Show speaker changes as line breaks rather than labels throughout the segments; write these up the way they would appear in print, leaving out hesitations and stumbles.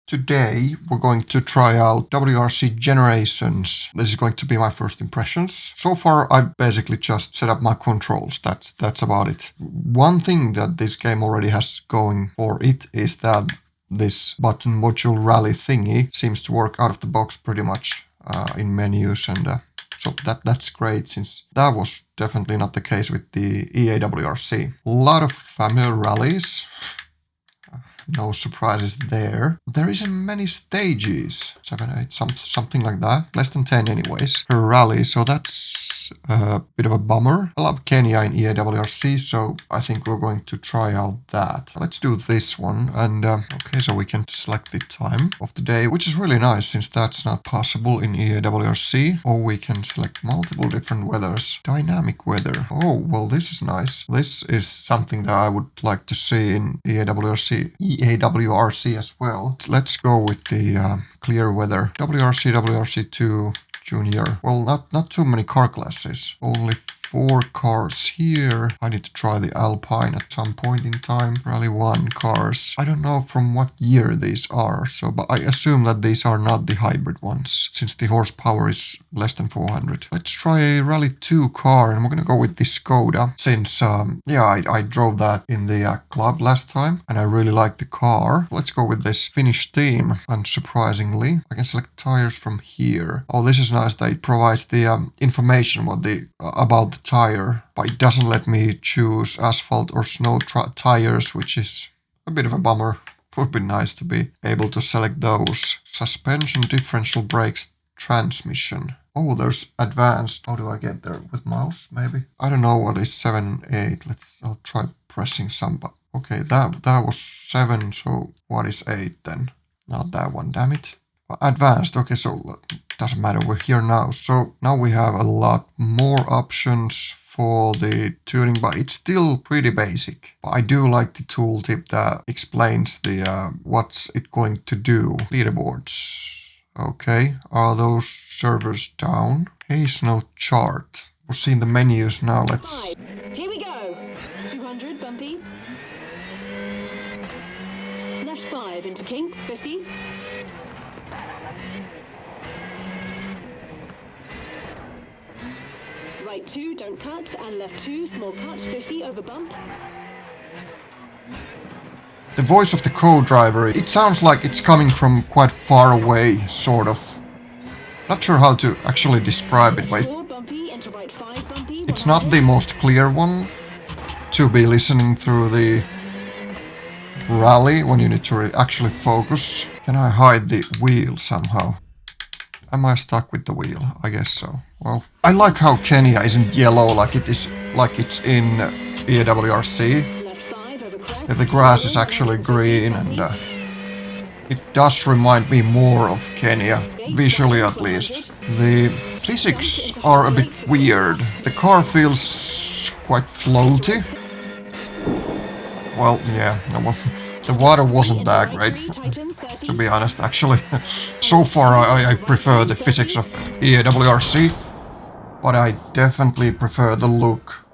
Today we're going to try out WRC Generations. This is going to be my first impressions. So far I've basically just set up my controls. That's about it. One thing that this game already has going for it is that this button module rally thingy seems to work out of the box pretty much in menus, and so that's great, since that was definitely not the case with the EAWRC. A lot of familiar rallies. No surprises there. There isn't many stages. 7, 8, something like that. Less than 10 anyways per rally, so that's a bit of a bummer. I love Kenya in EAWRC, so I think we're going to try out that. Let's do this one, and okay, so we can select the time of the day, which is really nice since that's not possible in EAWRC. Or we can select multiple different weathers. Dynamic weather. Oh, well, this is nice. This is something that I would like to see in EAWRC as well. Let's go with the clear weather. WRC, WRC2 Junior. Well, not too many car classes. Only 4 cars here. I need to try the Alpine at some point in time. Rally 1 cars. I don't know from what year these are, but I assume that these are not the hybrid ones, since the horsepower is less than 400. Let's try a Rally 2 car, and we're gonna go with the Skoda, since I drove that in the club last time, and I really like the car. Let's go with this Finnish theme, unsurprisingly. I can select tires from here. Oh, this is nice that it provides the information about the tire, but it doesn't let me choose asphalt or snow tires, which is a bit of a bummer. Would be nice to be able to select those. Suspension, differential, brakes, transmission. Oh, there's advanced. How do I get there? With mouse, maybe? I don't know what is 7, 8. I'll try pressing some, but okay, that was 7, so what is 8 then? Not that one, damn it. Advanced, okay, so doesn't matter, we're here now. So now we have a lot more options for the tuning, but it's still pretty basic. But I do like the tooltip that explains the what's it going to do. Leaderboards. Okay, are those servers down? Pace note chart. We're seeing the menus now, let's...
Here we go. 200, bumpy. Left 5 into kink, 50. Right 2, don't cut, and left 2, small cut, 50 over bump.
The voice of the co-driver, it sounds like it's coming from quite far away, sort of. Not sure how to actually describe it, but it's not the most clear one to be listening through the rally when you need to actually focus. Can I hide the wheel somehow? Am I stuck with the wheel? I guess so. Well, I like how Kenya isn't yellow like it's in EAWRC. The grass is actually green, and it does remind me more of Kenya, visually at least. The physics are a bit weird. The car feels quite floaty. Well, yeah, the water wasn't that great, to be honest, actually. So far I prefer the physics of EAWRC, but I definitely prefer the look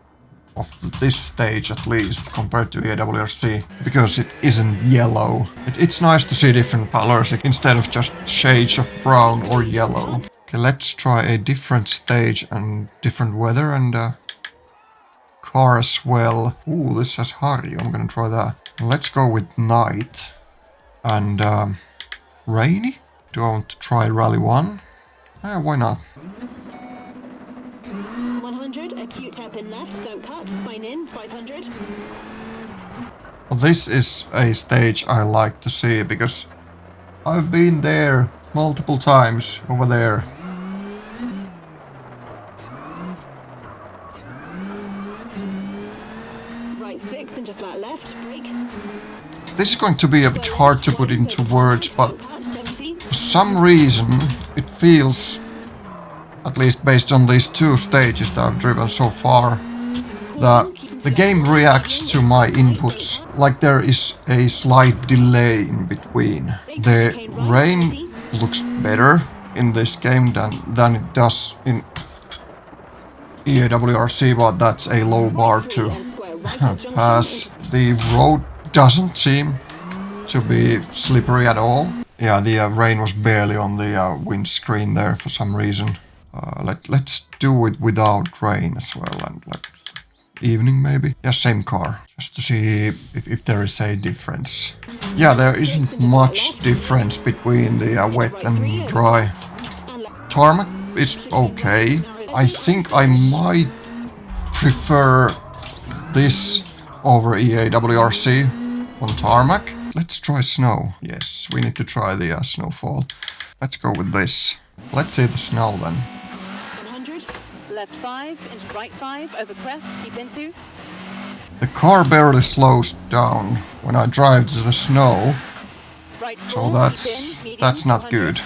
of this stage, at least, compared to EAWRC, because it isn't yellow. It's nice to see different colors instead of just shades of brown or yellow. Okay, let's try a different stage and different weather, and car as well. Ooh, this has Harry. I'm gonna try that. Let's go with night and rainy. Do I want to try Rally 1? Yeah, why not?
100, acute hairpin left, don't cut, fine in, 500.
Well, this is a stage I like to see, because I've been there multiple times over there.
Right 6 into flat left, brake.
This is going to be a bit hard to put into words, but for some reason it feels, at least based on these 2 stages that I've driven so far, that the game reacts to my inputs like there is a slight delay in between. The rain looks better in this game than it does in EAWRC, but that's a low bar to pass. The road doesn't seem to be slippery at all Yeah, the rain was barely on the windscreen there for some reason. Let's do it without rain as well, and like evening maybe. Yeah, same car, just to see if there is a difference. Yeah, there isn't much difference between the wet and dry. Tarmac is okay. I think I might prefer this over EA WRC on Tarmac. Let's try snow. Yes, we need to try the snowfall. Let's go with this. Let's see the snow then.
100, left 5, into right 5, over crest, keep into.
The car barely slows down when I drive to the snow,
Right
so
4,
that's
keep in, medium,
not
200.
good.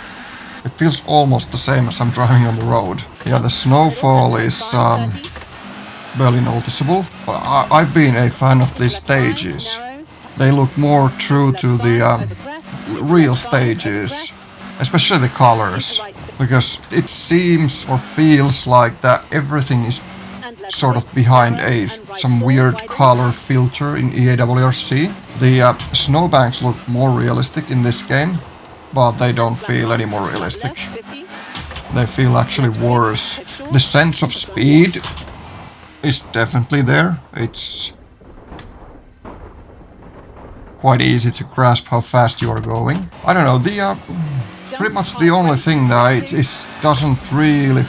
It feels almost the same as I'm driving on the road. Yeah, the snowfall is barely noticeable, but I've been a fan of these stages. They look more true to the real stages, especially the colors, because it seems or feels like that everything is sort of behind some weird color filter in EAWRC. The snowbanks look more realistic in this game, but they don't feel any more realistic. They feel actually worse. The sense of speed is definitely there. It's quite easy to grasp how fast you are going. I don't know, pretty much the only thing that doesn't really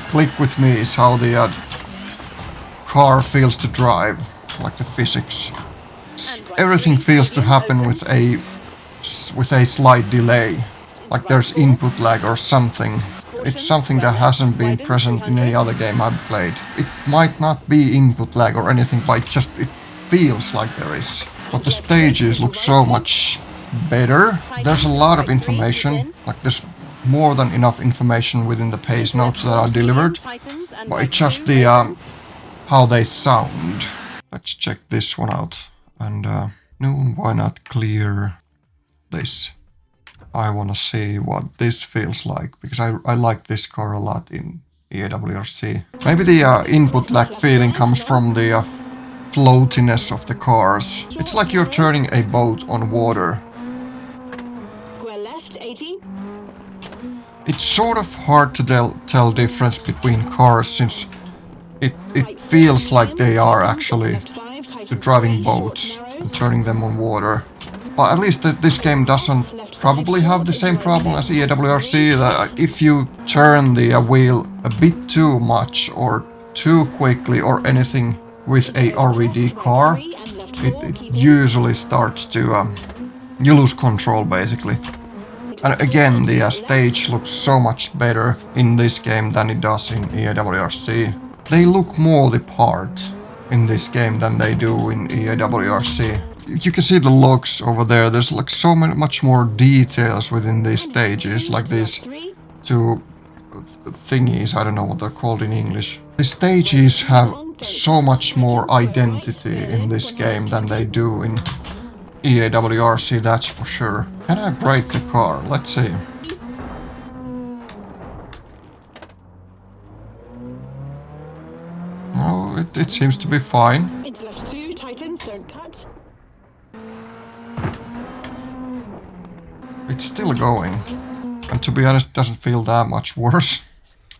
click with me is how the car feels to drive, like the physics. Everything feels to happen with a slight delay, like there's input lag or something. It's something that hasn't been present in any other game I've played. It might not be input lag or anything, but it feels like there is. But the stages look so much better. There's a lot of information, like there's more than enough information within the pace notes that are delivered, but it's just the how they sound. Let's check this one out. And noon, why not clear this? I want to see what this feels like, because I like this car a lot in EAWRC. Maybe the input lag feeling comes from the floatiness of the cars. It's like you're turning a boat on water.
Square left, 80.
It's sort of hard to tell difference between cars, since it feels like they are actually driving boats and turning them on water. But at least this game doesn't probably have the same problem as EAWRC, that if you turn the wheel a bit too much or too quickly or anything with a RVD car, it usually starts to you lose control basically. And again, the stage looks so much better in this game than it does in EAWRC. They look more the part in this game than they do in EAWRC. You can see the logs over there. There's like so much more details within these stages, like these two thingies, I don't know what they're called in English. The stages have so much more identity in this game than they do in EAWRC, that's for sure. Can I brake the car? Let's see. No, it seems to be fine.
Into left 2, tighten, don't cut.
It's still going. And to be honest, it doesn't feel that much worse.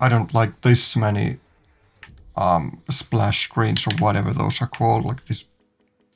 I don't like this many splash screens or whatever those are called, like this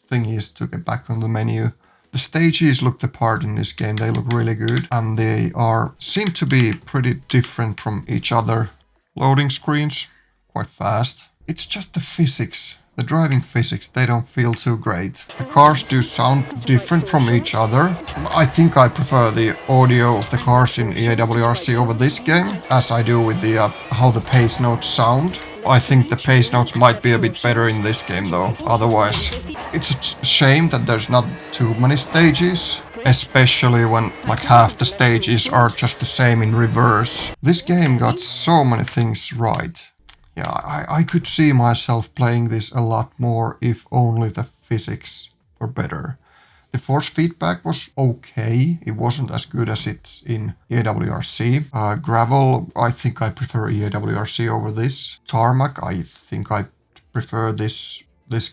thingies to get back on the menu. The stages look the part in this game. They look really good, and they seem to be pretty different from each other. Loading screens, quite fast. It's just the physics, the driving physics, they don't feel too great. The cars do sound different from each other. I think I prefer the audio of the cars in EAWRC over this game, as I do with the how the pace notes sound. I think the pace notes might be a bit better in this game though, otherwise. It's a shame that there's not too many stages, especially when like half the stages are just the same in reverse. This game got so many things right. Yeah, I could see myself playing this a lot more if only the physics were better. The force feedback was okay. It wasn't as good as it's in EAWRC. Gravel, I think I prefer EAWRC over this. Tarmac, I think I prefer this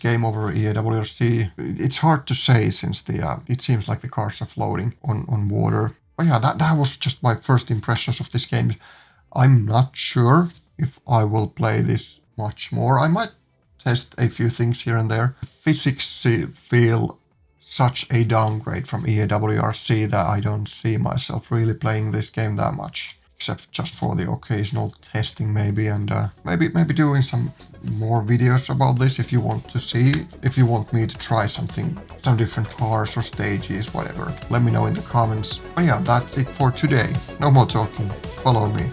game over EAWRC. It's hard to say since it seems like the cars are floating on water. But yeah, that was just my first impressions of this game. I'm not sure if I will play this much more. I might test a few things here and there. Physics feel such a downgrade from EA WRC that I don't see myself really playing this game that much, except just for the occasional testing maybe, and maybe doing some more videos about this if you want to see, if you want me to try something, some different cars or stages, whatever. Let me know in the comments. But yeah, that's it for today. No more talking. Follow me.